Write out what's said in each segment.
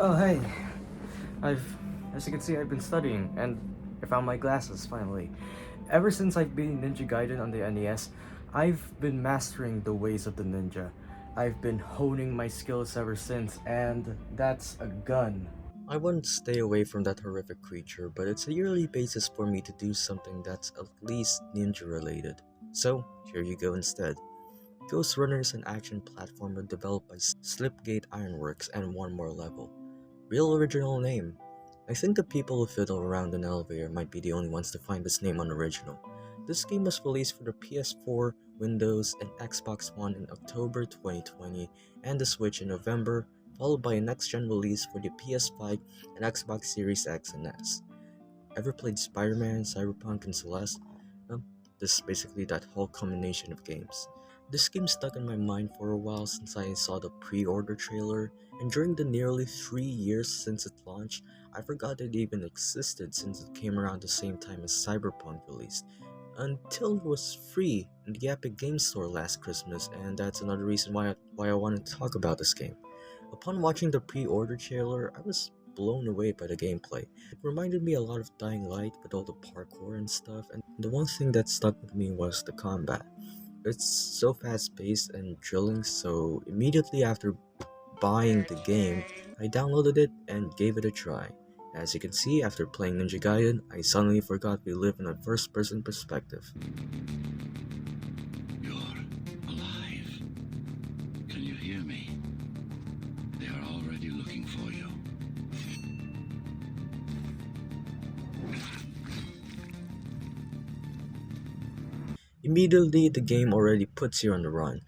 Oh, hey. As you can see, I've been studying, and I found my glasses finally. Ever since I've been Ninja Gaiden on the NES, I've been mastering the ways of the ninja. I've been honing my skills ever since, and that's a gun. I wouldn't stay away from that horrific creature, but it's a yearly basis for me to do something that's at least ninja related. So, here you go instead. Ghostrunner is an action platformer developed by Slipgate Ironworks and One More Level. Real original name. I think the people who fiddle around an elevator might be the only ones to find this name unoriginal. This game was released for the PS4, Windows, and Xbox One in October 2020, and the Switch in November, followed by a next-gen release for the PS5 and Xbox Series X and S. Ever played Spider-Man, Cyberpunk, and Celeste? Well, this is basically that whole combination of games. This game stuck in my mind for a while since I saw the pre-order trailer, and during the nearly 3 years since it launched, I forgot it even existed since it came around the same time as Cyberpunk released, until it was free in the Epic Games Store last Christmas, and that's another reason why I wanted to talk about this game. Upon watching the pre-order trailer, I was blown away by the gameplay. It reminded me a lot of Dying Light with all the parkour and stuff, and the one thing that stuck with me was the combat. It's so fast-paced and thrilling, so immediately after buying the game, I downloaded it and gave it a try. As you can see, after playing Ninja Gaiden, I suddenly forgot we live in a first-person perspective. You're alive. Can you hear me? They are already looking for you. Immediately, the game already puts you on the run.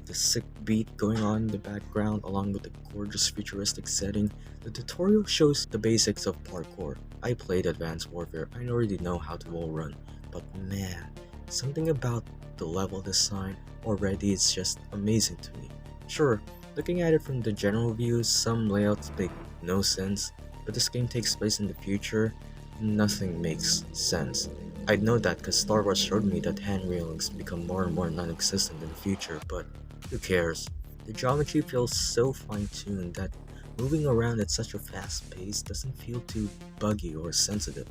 The sick beat going on in the background along with the gorgeous futuristic setting, the tutorial shows the basics of parkour. I played Advanced Warfare, I already know how to wall run, but man, something about the level design already is just amazing to me. Sure, looking at it from the general view, some layouts make no sense, but this game takes place in the future, nothing makes sense. I know that because Star Wars showed me that hand railings become more and more non-existent in the future, but who cares? The geometry feels so fine-tuned that moving around at such a fast pace doesn't feel too buggy or sensitive.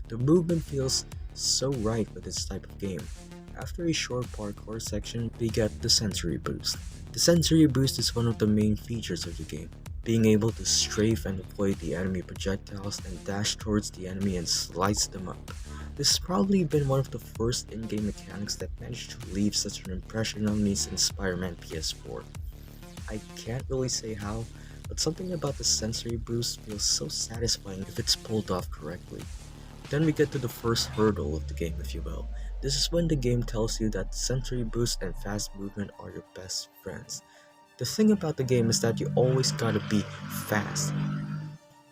The movement feels so right with this type of game. After a short parkour section, we get the sensory boost. The sensory boost is one of the main features of the game. Being able to strafe and avoid the enemy projectiles and dash towards the enemy and slice them up. This has probably been one of the first in-game mechanics that managed to leave such an impression on me since Spider-Man PS4. I can't really say how, but something about the sensory boost feels so satisfying if it's pulled off correctly. Then we get to the first hurdle of the game, if you will. This is when the game tells you that sensory boost and fast movement are your best friends. The thing about the game is that you always gotta be fast.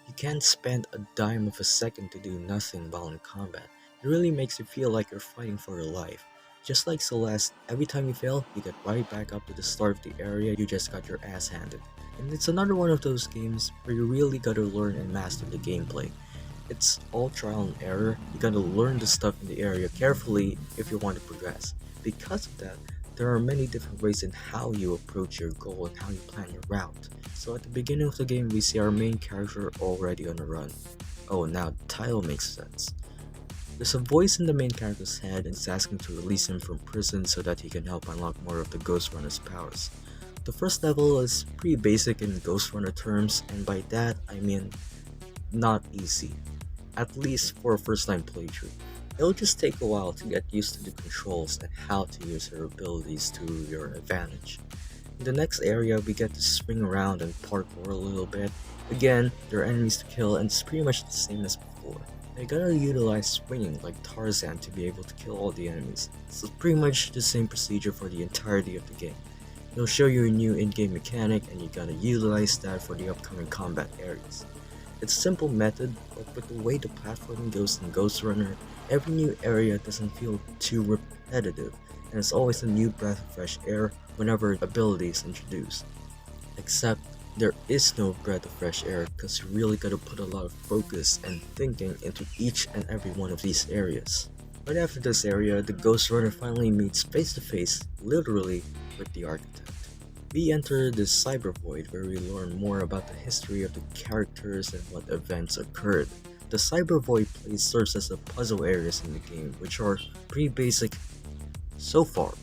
You can't spend a dime of a second to do nothing while in combat. It really makes you feel like you're fighting for your life. Just like Celeste, every time you fail, you get right back up to the start of the area you just got your ass handed. And it's another one of those games where you really gotta learn and master the gameplay. It's all trial and error, you gotta learn the stuff in the area carefully if you want to progress. Because of that, there are many different ways in how you approach your goal and how you plan your route. So at the beginning of the game, we see our main character already on the run. Oh, now the title makes sense. There's a voice in the main character's head and it's asking to release him from prison so that he can help unlock more of the Ghostrunner's powers. The first level is pretty basic in Ghostrunner terms, and by that I mean not easy, at least for a first time playthrough. It'll just take a while to get used to the controls and how to use your abilities to your advantage. In the next area, we get to swing around and parkour a little bit. Again, there are enemies to kill and it's pretty much the same as before. You gotta utilize swinging like Tarzan to be able to kill all the enemies. It's pretty much the same procedure for the entirety of the game. It'll show you a new in-game mechanic and you gotta utilize that for the upcoming combat areas. It's a simple method, but with the way the platforming goes in Ghostrunner, every new area doesn't feel too repetitive, and it's always a new breath of fresh air whenever ability is introduced. Except, there is no breath of fresh air because you really gotta put a lot of focus and thinking into each and every one of these areas. Right after this area, the Ghostrunner finally meets face to face, literally, with the architect. We enter the cyber void where we learn more about the history of the characters and what events occurred. The cyber void place serves as the puzzle areas in the game, which are pretty basic so far.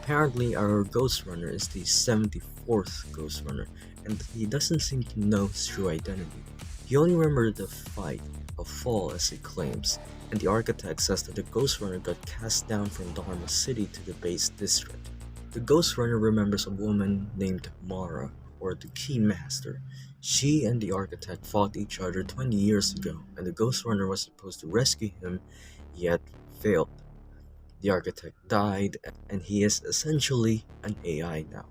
Apparently, our Ghostrunner is the 74th Ghostrunner, and he doesn't seem to know his true identity. He only remembered the fight, a fall as he claims, and the architect says that the Ghostrunner got cast down from Dharma City to the base district. The Ghostrunner remembers a woman named Mara, or the Keymaster. She and the architect fought each other 20 years ago, and the Ghostrunner was supposed to rescue him, yet failed. The architect died, and he is essentially an AI now.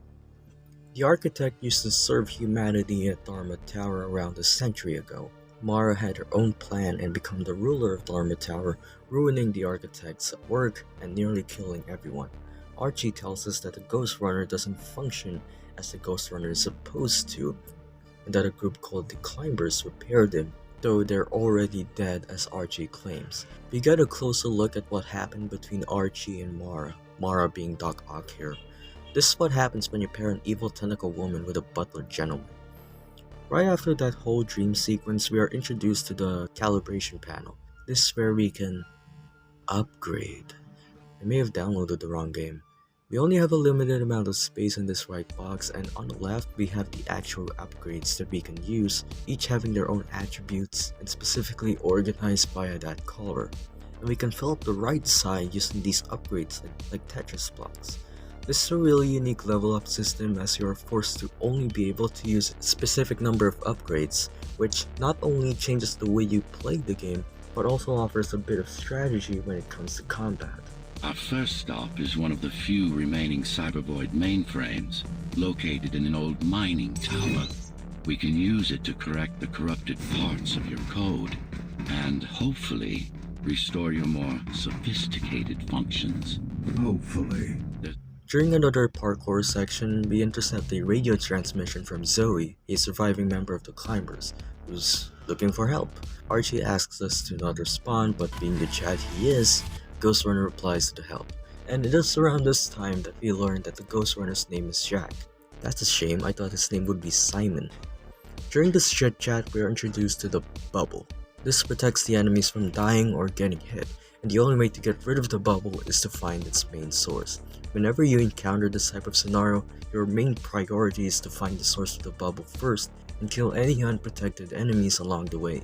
The architect used to serve humanity at Dharma Tower around a century ago. Mara had her own plan and become the ruler of Dharma Tower, ruining the architect's work and nearly killing everyone. Archie tells us that the Ghostrunner doesn't function as the Ghostrunner is supposed to, and that a group called the Climbers repaired him, though they're already dead as Archie claims. We get a closer look at what happened between Archie and Mara being Doc Ock here. This is what happens when you pair an evil tentacle woman with a butler gentleman. Right after that whole dream sequence, we are introduced to the calibration panel. This is where we can upgrade. I may have downloaded the wrong game. We only have a limited amount of space in this right box, and on the left we have the actual upgrades that we can use, each having their own attributes and specifically organized via that color. And we can fill up the right side using these upgrades like Tetris blocks. This is a really unique level up system as you are forced to only be able to use a specific number of upgrades, which not only changes the way you play the game, but also offers a bit of strategy when it comes to combat. Our first stop is one of the few remaining Cybervoid mainframes, located in an old mining tower. We can use it to correct the corrupted parts of your code, and hopefully restore your more sophisticated functions. Hopefully. During another parkour section, we intercept a radio transmission from Zoe, a surviving member of the Climbers, who's looking for help. Archie asks us to not respond, but being the Chad he is, Ghostrunner replies to the help. And it is around this time that we learn that the Ghostrunner's name is Jack. That's a shame, I thought his name would be Simon. During this chit chat, we are introduced to the bubble. This protects the enemies from dying or getting hit, and the only way to get rid of the bubble is to find its main source. Whenever you encounter this type of scenario, your main priority is to find the source of the bubble first and kill any unprotected enemies along the way.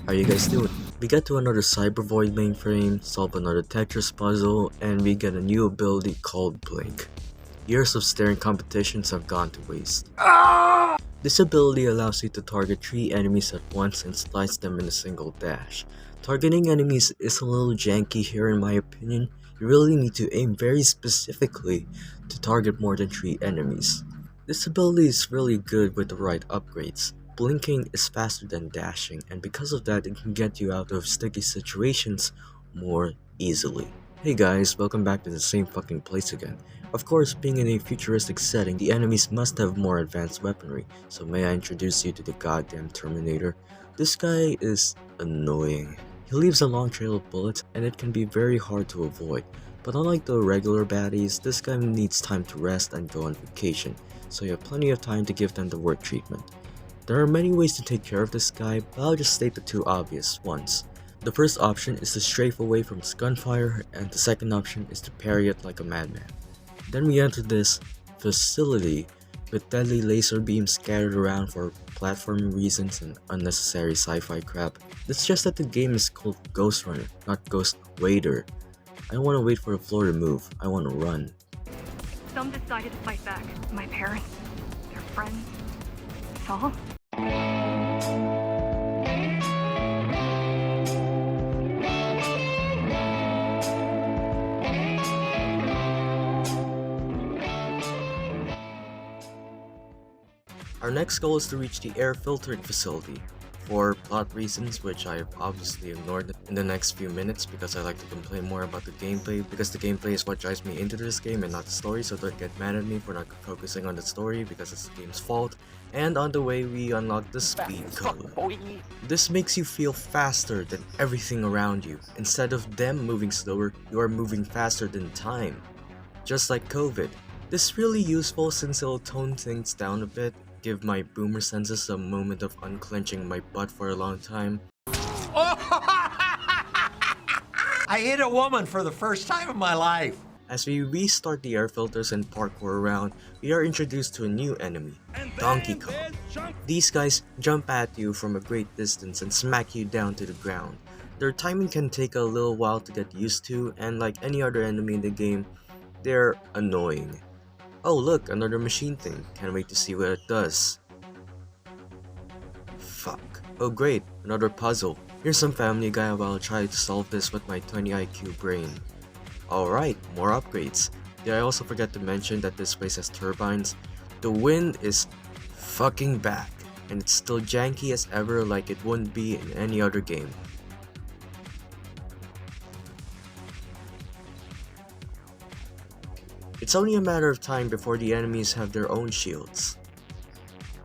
How you guys doing? We get to another Cyber Void mainframe, solve another Tetris puzzle, and we get a new ability called Blink. Years of staring competitions have gone to waste. This ability allows you to target 3 enemies at once and slice them in a single dash. Targeting enemies is a little janky here in my opinion. You really need to aim very specifically to target more than 3 enemies. This ability is really good with the right upgrades. Blinking is faster than dashing, and because of that it can get you out of sticky situations more easily. Hey guys, welcome back to the same fucking place again. Of course, being in a futuristic setting, the enemies must have more advanced weaponry, so may I introduce you to the goddamn Terminator? This guy is annoying. He leaves a long trail of bullets, and it can be very hard to avoid. But unlike the regular baddies, this guy needs time to rest and go on vacation, so you have plenty of time to give them the work treatment. There are many ways to take care of this guy, but I'll just state the 2 obvious ones. The first option is to strafe away from his gunfire, and the second option is to parry it like a madman. Then we enter this facility with deadly laser beams scattered around for platforming reasons and unnecessary sci-fi crap. It's just that the game is called Ghostrunner, not Ghost Raider. I don't want to wait for the floor to move, I want to run. Some decided to fight back. My parents, their friends, Saul. Our next goal is to reach the air filtering facility. For plot reasons, which I've obviously ignored in the next few minutes because I like to complain more about the gameplay, because the gameplay is what drives me into this game and not the story, so don't get mad at me for not focusing on the story because it's the game's fault. And on the way, we unlock the speed code. This makes you feel faster than everything around you. Instead of them moving slower, you are moving faster than time. Just like COVID. This is really useful since it'll tone things down a bit, give my boomer senses a moment of unclenching my butt for a long time. I hit a woman for the first time in my life. As we restart the air filters and parkour around, we are introduced to a new enemy, Donkey Kong. These guys jump at you from a great distance and smack you down to the ground. Their timing can take a little while to get used to, and like any other enemy in the game, they're annoying. Oh look, another machine thing. Can't wait to see what it does. Fuck. Oh great, another puzzle. Here's some Family Guy while I try to solve this with my 20 IQ brain. Alright, more upgrades. Did I also forget to mention that this place has turbines? The wind is fucking back, and it's still janky as ever like it wouldn't be in any other game. It's only a matter of time before the enemies have their own shields.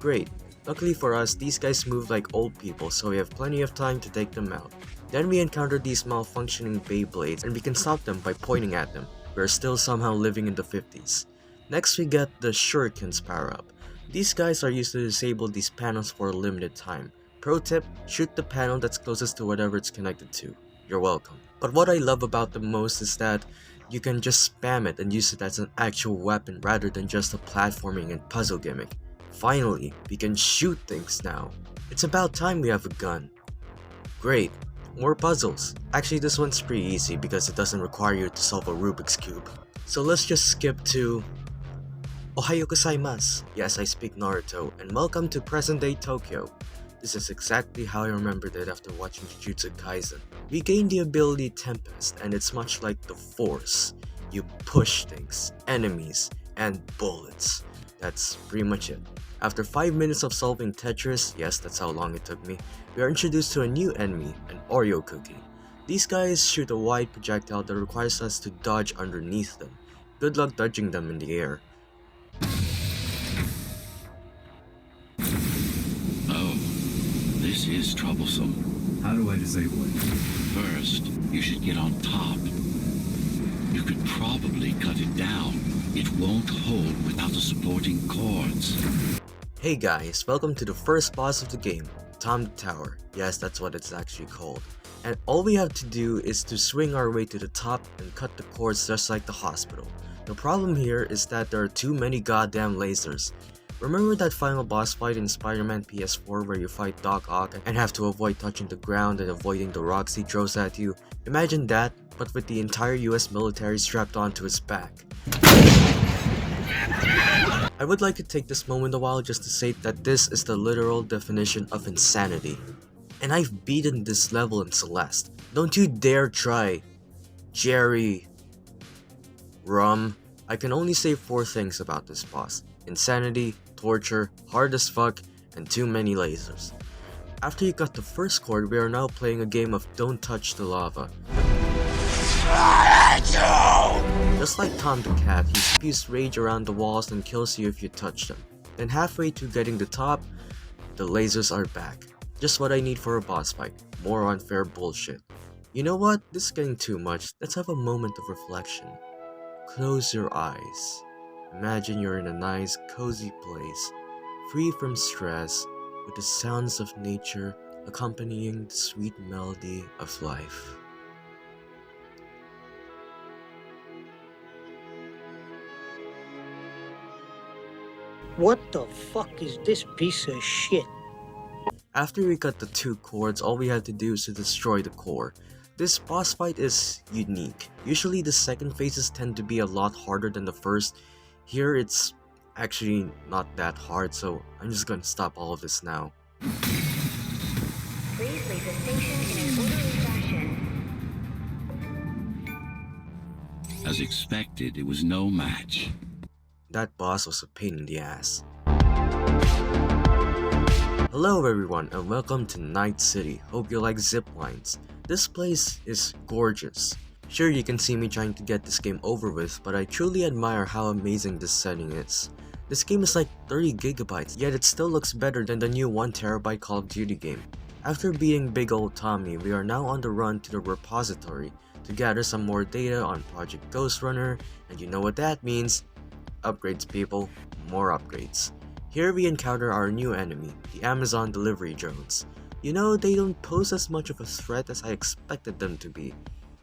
Great. Luckily for us, these guys move like old people, so we have plenty of time to take them out. Then we encounter these malfunctioning Beyblades, and we can stop them by pointing at them. We're still somehow living in the 50s. Next we get the Shurikens power up. These guys are used to disable these panels for a limited time. Pro tip, shoot the panel that's closest to whatever it's connected to. You're welcome. But what I love about them most is that you can just spam it and use it as an actual weapon rather than just a platforming and puzzle gimmick. Finally, we can shoot things now. It's about time we have a gun. Great, more puzzles. Actually, this one's pretty easy because it doesn't require you to solve a Rubik's Cube. So let's just skip to Ohayo gozaimasu. Yes, I speak Naruto, and welcome to present day Tokyo. This is exactly how I remembered it after watching Jujutsu Kaisen. We gain the ability Tempest, and it's much like the Force. You push things, enemies, and bullets. That's pretty much it. After 5 minutes of solving Tetris, yes, that's how long it took me, we are introduced to a new enemy, an Oreo cookie. These guys shoot a wide projectile that requires us to dodge underneath them. Good luck dodging them in the air. Oh, this is troublesome. How do I disable it? First, you should get on top. You could probably cut it down. It won't hold without the supporting cords. Hey guys, welcome to the first boss of the game, Tom Tower. Yes, that's what it's actually called. And all we have to do is to swing our way to the top and cut the cords just like the hospital. The problem here is that there are too many goddamn lasers. Remember that final boss fight in Spider-Man PS4 where you fight Doc Ock and have to avoid touching the ground and avoiding the rocks he throws at you? Imagine that, but with the entire US military strapped onto his back. I would like to take this moment a while just to say that this is the literal definition of insanity. And I've beaten this level in Celeste. Don't you dare try. Jerry. Rum. I can only say 4 things about this boss. Insanity, torture, hard as fuck, and too many lasers. After you got the first chord, we are now playing a game of Don't Touch the Lava. Just like Tom the Cat, he spews rage around the walls and kills you if you touch them. Then halfway to getting the top, the lasers are back. Just what I need for a boss fight. More unfair bullshit. You know what? This is getting too much. Let's have a moment of reflection. Close your eyes. Imagine you're in a nice, cozy place, free from stress, with the sounds of nature accompanying the sweet melody of life. What the fuck is this piece of shit? After we got the 2 chords, all we had to do is to destroy the core. This boss fight is unique. Usually the second phases tend to be a lot harder than the first. Here it's actually not that hard, so I'm just gonna stop all of this now. Please leave the station in an orderly fashion. As expected, it was no match. That boss was a pain in the ass. Hello everyone and welcome to Night City. Hope you like zip lines. This place is gorgeous. Sure, you can see me trying to get this game over with, but I truly admire how amazing this setting is. This game is like 30 gigabytes, yet it still looks better than the new 1 terabyte Call of Duty game. After beating Big Ol' Tommy, we are now on the run to the repository to gather some more data on Project Ghostrunner, and you know what that means. Upgrades, people. More upgrades. Here we encounter our new enemy, the Amazon delivery drones. You know, they don't pose as much of a threat as I expected them to be.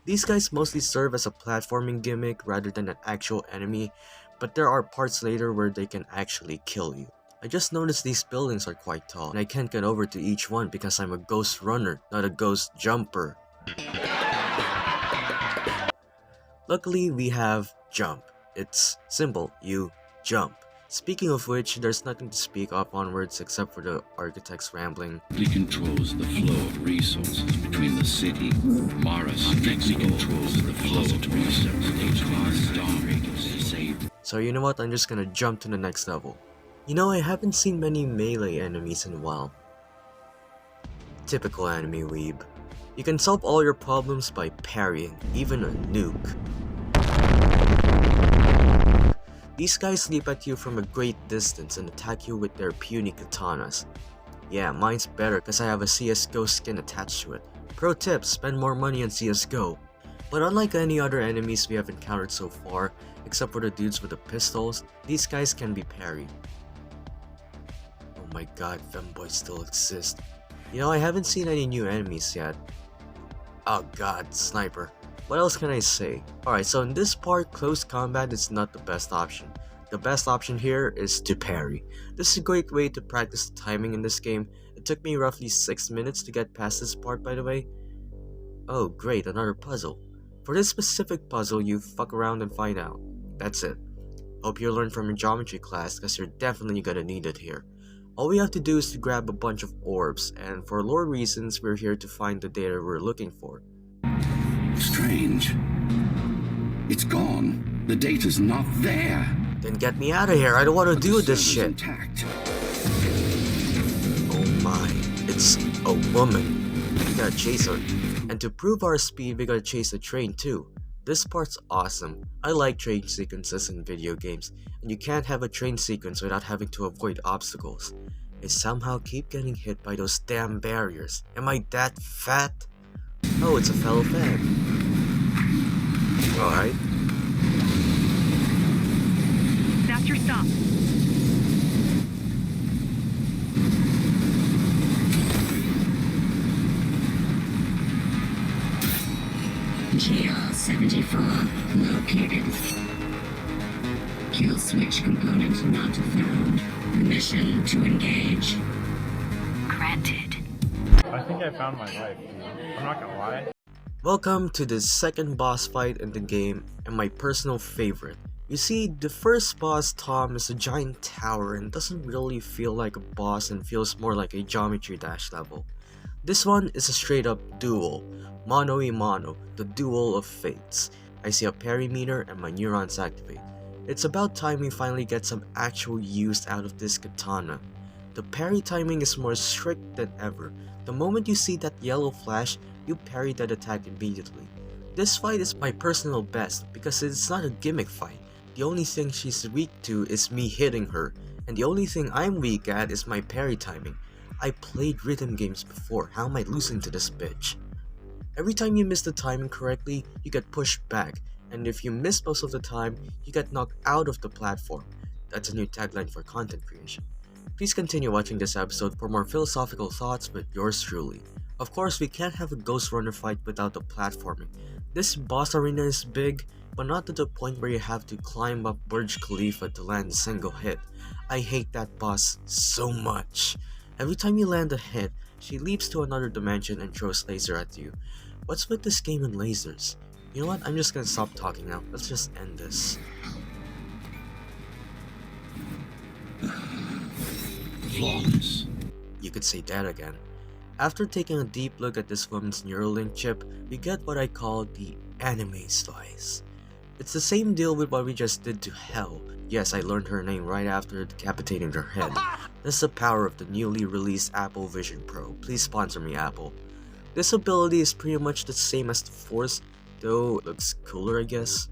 These guys mostly serve as a platforming gimmick rather than an actual enemy, but there are parts later where they can actually kill you. I just noticed these buildings are quite tall, and I can't get over to each one because I'm a ghost runner, not a ghost jumper. Luckily, we have jump. It's simple, you jump. Speaking of which, there's nothing to speak of onwards except for the architect's rambling. It controls the flow of resources between the city, Mara's controls the flow of resources saved. So you know what, I'm just gonna jump to the next level. You know, I haven't seen many melee enemies in a while. Typical anime weeb. You can solve all your problems by parrying, even a nuke. These guys leap at you from a great distance and attack you with their puny katanas. Yeah, mine's better cause I have a CSGO skin attached to it. Pro tip, spend more money on CSGO. But unlike any other enemies we have encountered so far, except for the dudes with the pistols, these guys can be parried. Oh my god, femboys still exist. You know, I haven't seen any new enemies yet. Oh god, sniper. What else can I say? Alright, so in this part, close combat is not the best option. The best option here is to parry. This is a great way to practice the timing in this game. It took me roughly 6 minutes to get past this part, by the way. Oh great, another puzzle. For this specific puzzle, you fuck around and find out. That's it. Hope you learned from your geometry class, cause you're definitely gonna need it here. All we have to do is to grab a bunch of orbs, and for lore reasons, we're here to find the data we're looking for. Strange. It's gone. The data's not there. Then get me out of here, I don't want to But do the this server's shit. Intact. Oh my, it's a woman. We gotta chase her. And to prove our speed, we gotta chase the train too. This part's awesome. I like train sequences in video games, and you can't have a train sequence without having to avoid obstacles. I somehow keep getting hit by those damn barriers. Am I that fat? Oh, it's a fellow fan. Alright. That's your stop. GL-74 located. Kill switch component not found. Mission to engage. Granted. I think I found my life, dude. I'm not gonna lie. Welcome to the second boss fight in the game, and my personal favorite. You see, the first boss, Tom, is a giant tower and doesn't really feel like a boss and feels more like a Geometry Dash level. This one is a straight up duel. Mano a mano, the duel of fates. I see a parry meter and my neurons activate. It's about time we finally get some actual use out of this katana. The parry timing is more strict than ever. The moment you see that yellow flash, you parry that attack immediately. This fight is my personal best because it's not a gimmick fight. The only thing she's weak to is me hitting her, and the only thing I'm weak at is my parry timing. I played rhythm games before, how am I losing to this bitch? Every time you miss the timing correctly, you get pushed back, and if you miss most of the time, you get knocked out of the platform. That's a new tagline for content creation. Please continue watching this episode for more philosophical thoughts with yours truly. Of course, we can't have a Ghostrunner fight without the platforming. This boss arena is big, but not to the point where you have to climb up Burj Khalifa to land a single hit. I hate that boss so much. Every time you land a hit, she leaps to another dimension and throws laser at you. What's with this game and lasers? You know what, I'm just gonna stop talking now, let's just end this. Flawless. You could say that again. After taking a deep look at this woman's Neuralink chip, we get what I call the anime slice. It's the same deal with what we just did to Hell. Yes, I learned her name right after decapitating her head. That's the power of the newly released Apple Vision Pro. Please sponsor me, Apple. This ability is pretty much the same as the Force, though it looks cooler, I guess.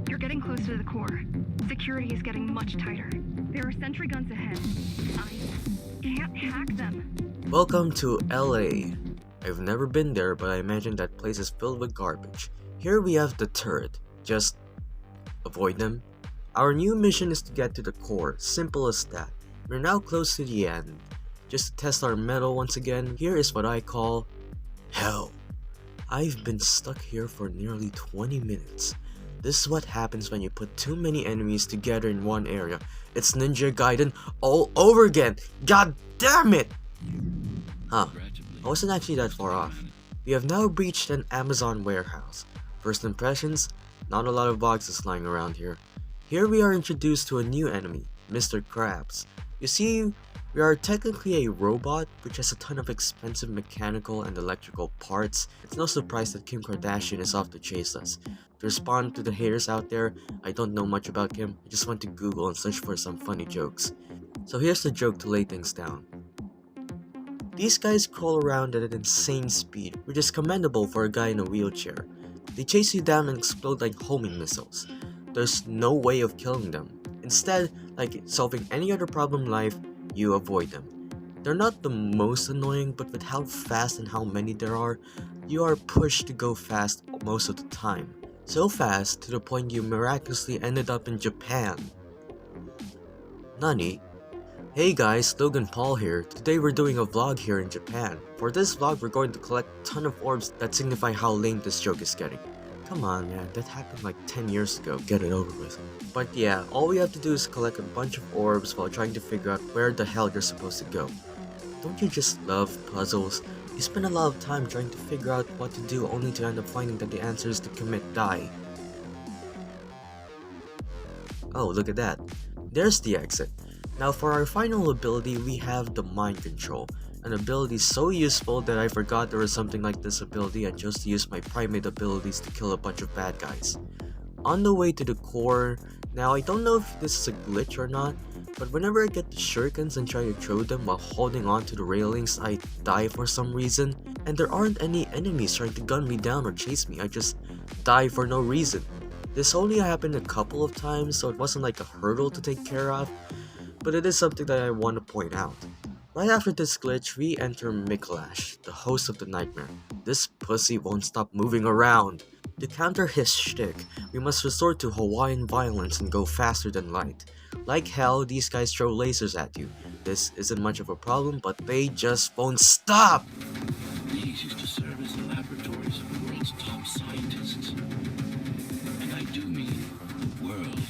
You're getting close to the core. Security is getting much tighter. There are sentry guns ahead. I can't hack them. Welcome to LA. I've never been there, but I imagine that place is filled with garbage. Here we have the turret. Just avoid them. Our new mission is to get to the core. Simple as that. We're now close to the end. Just to test our mettle once again, here is what I call hell. I've been stuck here for nearly 20 minutes. This is what happens when you put too many enemies together in one area. It's Ninja Gaiden all over again. God damn it! Huh. I wasn't actually that far off. We have now reached an Amazon warehouse. First impressions? Not a lot of boxes lying around here. Here we are introduced to a new enemy, Mr. Krabs. You see, we are technically a robot which has a ton of expensive mechanical and electrical parts. It's no surprise that Kim Kardashian is off to chase us. To respond to the haters out there, I don't know much about Kim. I just went to Google and searched for some funny jokes. So here's the joke to lay things down. These guys crawl around at an insane speed, which is commendable for a guy in a wheelchair. They chase you down and explode like homing missiles. There's no way of killing them. Instead, like solving any other problem in life, you avoid them. They're not the most annoying, but with how fast and how many there are, you are pushed to go fast most of the time. So fast to the point you miraculously ended up in Japan. Nani? Hey guys, Logan Paul here. Today we're doing a vlog here in Japan. For this vlog we're going to collect a ton of orbs that signify how lame this joke is getting. Come on man, that happened like 10 years ago, get it over with. But yeah, all we have to do is collect a bunch of orbs while trying to figure out where the hell you're supposed to go. Don't you just love puzzles? You spend a lot of time trying to figure out what to do only to end up finding that the answer is to commit die. Oh, look at that. There's the exit. Now for our final ability, we have the Mind Control. An ability so useful that I forgot there was something like this ability and chose to use my primate abilities to kill a bunch of bad guys. On the way to the core, now I don't know if this is a glitch or not, but whenever I get the shurikens and try to throw them while holding on to the railings, I die for some reason. And there aren't any enemies trying to gun me down or chase me, I just die for no reason. This only happened a couple of times, so it wasn't like a hurdle to take care of, but it is something that I want to point out. Right after this glitch, we enter Mikolash, the host of the nightmare. This pussy won't stop moving around. To counter his shtick, we must resort to Hawaiian violence and go faster than light. Like hell, these guys throw lasers at you. This isn't much of a problem, but they just won't stop! These used to serve as the laboratories of the world's top scientists. And I do mean the world.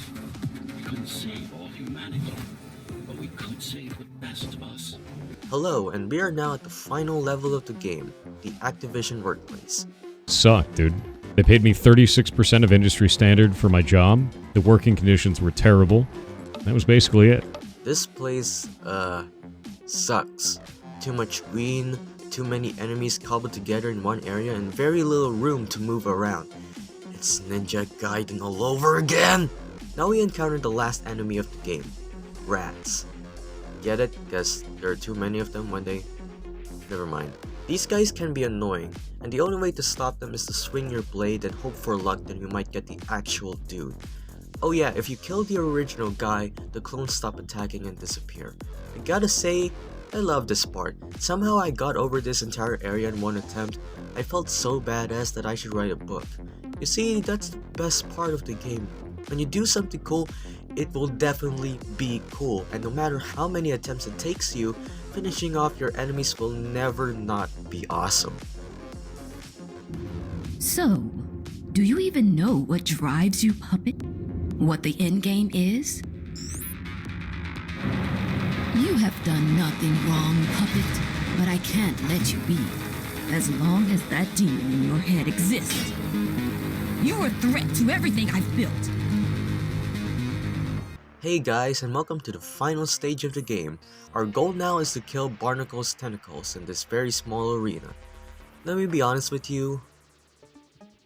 We couldn't save all humanity, but we could save the best of us. Hello, and we are now at the final level of the game, the Activision workplace. Suck, dude. They paid me 36% of industry standard for my job. The working conditions were terrible. That was basically it. This place, sucks. Too much green, too many enemies cobbled together in one area, and very little room to move around. It's Ninja Gaiden all over again! Now we encounter the last enemy of the game, rats. Get it? Guess there are too many of them when they... Never mind. These guys can be annoying, and the only way to stop them is to swing your blade and hope for luck that you might get the actual dude. Oh yeah, if you kill the original guy, the clones stop attacking and disappear. I gotta say, I love this part. Somehow I got over this entire area in one attempt. I felt so badass that I should write a book. You see, that's the best part of the game. When you do something cool, it will definitely be cool, and no matter how many attempts it takes you, finishing off your enemies will never not be awesome. So, do you even know what drives you, puppet? What the endgame is? You have done nothing wrong, puppet, but I can't let you be. As long as that demon in your head exists. You're a threat to everything I've built. Hey guys, and welcome to the final stage of the game. Our goal now is to kill Barnacle's tentacles in this very small arena. Let me be honest with you,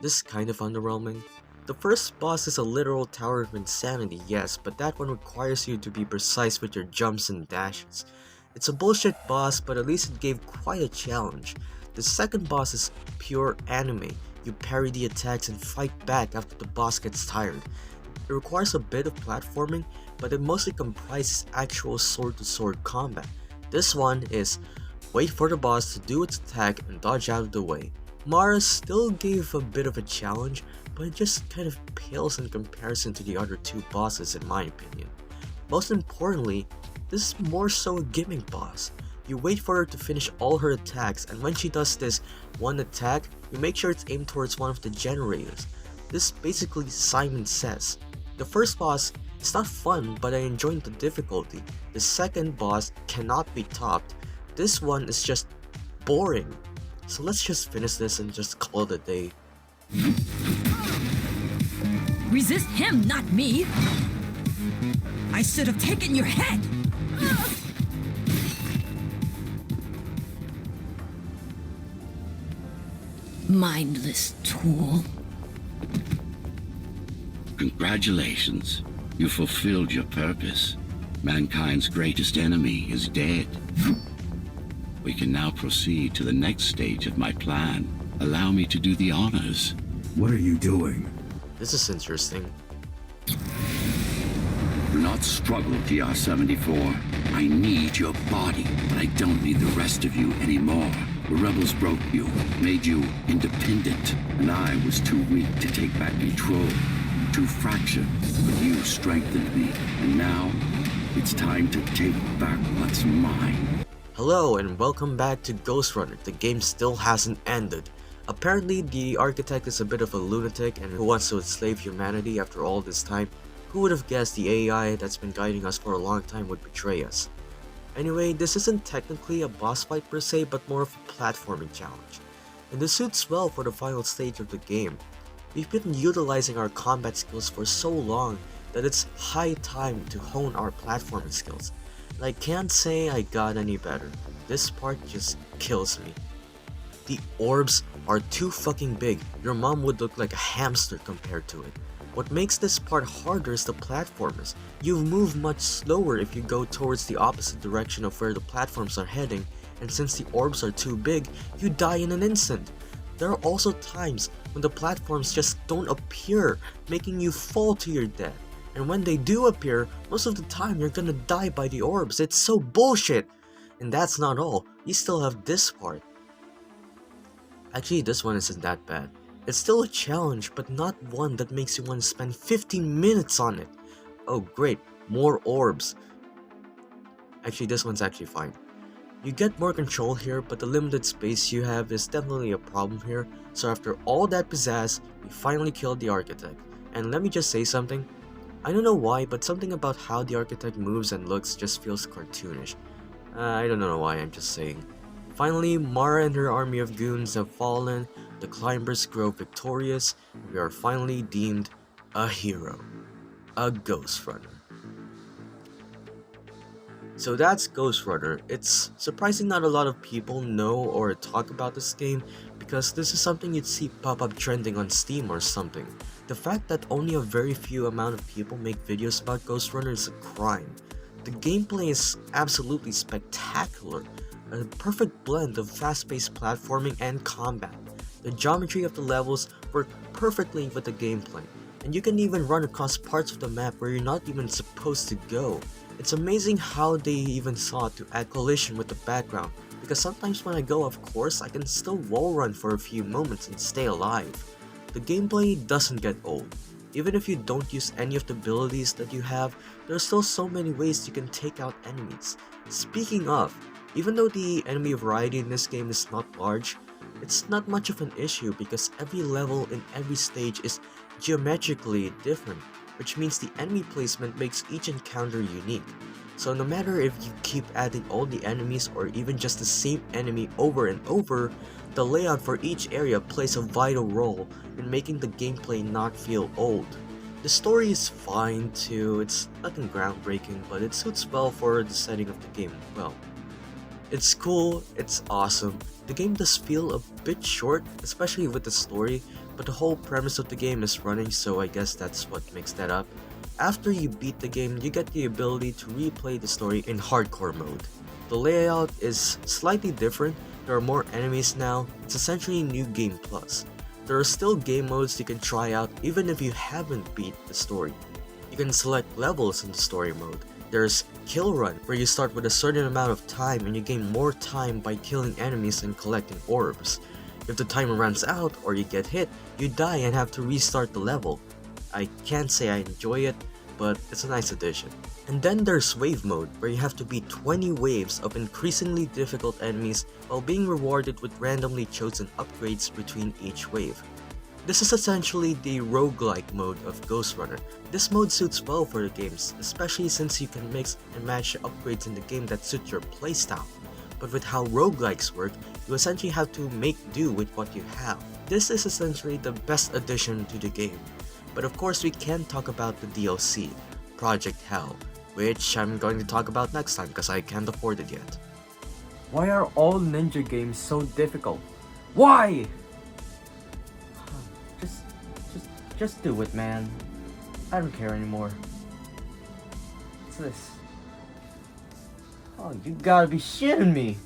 this is kind of underwhelming. The first boss is a literal tower of insanity, yes, but that one requires you to be precise with your jumps and dashes. It's a bullshit boss, but at least it gave quite a challenge. The second boss is pure anime. You parry the attacks and fight back after the boss gets tired. It requires a bit of platforming, but it mostly comprises actual sword-to-sword combat. This one is wait for the boss to do its attack and dodge out of the way. Mara still gave a bit of a challenge, but it just kind of pales in comparison to the other two bosses in my opinion. Most importantly, this is more so a gimmick boss. You wait for her to finish all her attacks, and when she does this one attack, you make sure it's aimed towards one of the generators. This basically Simon Says. The first boss is not fun, but I enjoyed the difficulty. The second boss cannot be topped. This one is just boring. So let's just finish this and just call it a day. Resist him, not me! I should have taken your head! Mindless tool. Congratulations. You fulfilled your purpose. Mankind's greatest enemy is dead. We can now proceed to the next stage of my plan. Allow me to do the honors. What are you doing? This is interesting. Do not struggle, TR-74. I need your body, but I don't need the rest of you anymore. The rebels broke you, made you independent, and I was too weak to take back control. Too fractured, but you strengthened me, and now it's time to take back what's mine. Hello and welcome back to Ghostrunner. The game still hasn't ended. Apparently the architect is a bit of a lunatic and who wants to enslave humanity after all this time. Who would have guessed the AI that's been guiding us for a long time would betray us? Anyway, this isn't technically a boss fight per se, but more of a platforming challenge. And this suits well for the final stage of the game. We've been utilizing our combat skills for so long that it's high time to hone our platforming skills. And I can't say I got any better. This part just kills me. The orbs are too fucking big. Your mom would look like a hamster compared to it. What makes this part harder is the platformers. You move much slower if you go towards the opposite direction of where the platforms are heading, and since the orbs are too big, you die in an instant. There are also times when the platforms just don't appear, making you fall to your death. And when they do appear, most of the time you're gonna die by the orbs. It's so bullshit! And that's not all, you still have this part. Actually, this one isn't that bad. It's still a challenge, but not one that makes you want to spend 15 minutes on it. Oh great, more orbs. Actually, this one's actually fine. You get more control here, but the limited space you have is definitely a problem here. So after all that pizzazz, we finally killed the architect. And let me just say something. I don't know why, but something about how the architect moves and looks just feels cartoonish. I don't know why, I'm just saying. Finally, Mara and her army of goons have fallen, the climbers grow victorious, and we are finally deemed a hero. A Ghostrunner. So that's Ghostrunner. It's surprising not a lot of people know or talk about this game because this is something you'd see pop up trending on Steam or something. The fact that only a very few amount of people make videos about Ghostrunner is a crime. The gameplay is absolutely spectacular, a perfect blend of fast-paced platforming and combat. The geometry of the levels work perfectly with the gameplay, and you can even run across parts of the map where you're not even supposed to go. It's amazing how they even thought to add collision with the background, because sometimes when I go off course, I can still wall run for a few moments and stay alive. The gameplay doesn't get old. Even if you don't use any of the abilities that you have, there are still so many ways you can take out enemies. Speaking of, even though the enemy variety in this game is not large, it's not much of an issue because every level in every stage is geometrically different, which means the enemy placement makes each encounter unique. So no matter if you keep adding all the enemies or even just the same enemy over and over, the layout for each area plays a vital role in making the gameplay not feel old. The story is fine too, it's nothing groundbreaking, but it suits well for the setting of the game well. It's cool, it's awesome. The game does feel a bit short, especially with the story, but the whole premise of the game is running, so I guess that's what makes that up. After you beat the game, you get the ability to replay the story in hardcore mode. The layout is slightly different, there are more enemies now, it's essentially New Game Plus. There are still game modes you can try out even if you haven't beat the story. You can select levels in the story mode. There's Kill Run, where you start with a certain amount of time and you gain more time by killing enemies and collecting orbs. If the timer runs out or you get hit, you die and have to restart the level. I can't say I enjoy it, but it's a nice addition. And then there's Wave Mode, where you have to beat 20 waves of increasingly difficult enemies while being rewarded with randomly chosen upgrades between each wave. This is essentially the roguelike mode of Ghostrunner. This mode suits well for the games, especially since you can mix and match the upgrades in the game that suit your playstyle. But with how roguelikes work, you essentially have to make do with what you have. This is essentially the best addition to the game. But of course we can't talk about the DLC, Project Hell, which I'm going to talk about next time because I can't afford it yet. Why are all ninja games so difficult? Why? Just do it, man. I don't care anymore. What's this? Oh, you gotta be shitting me.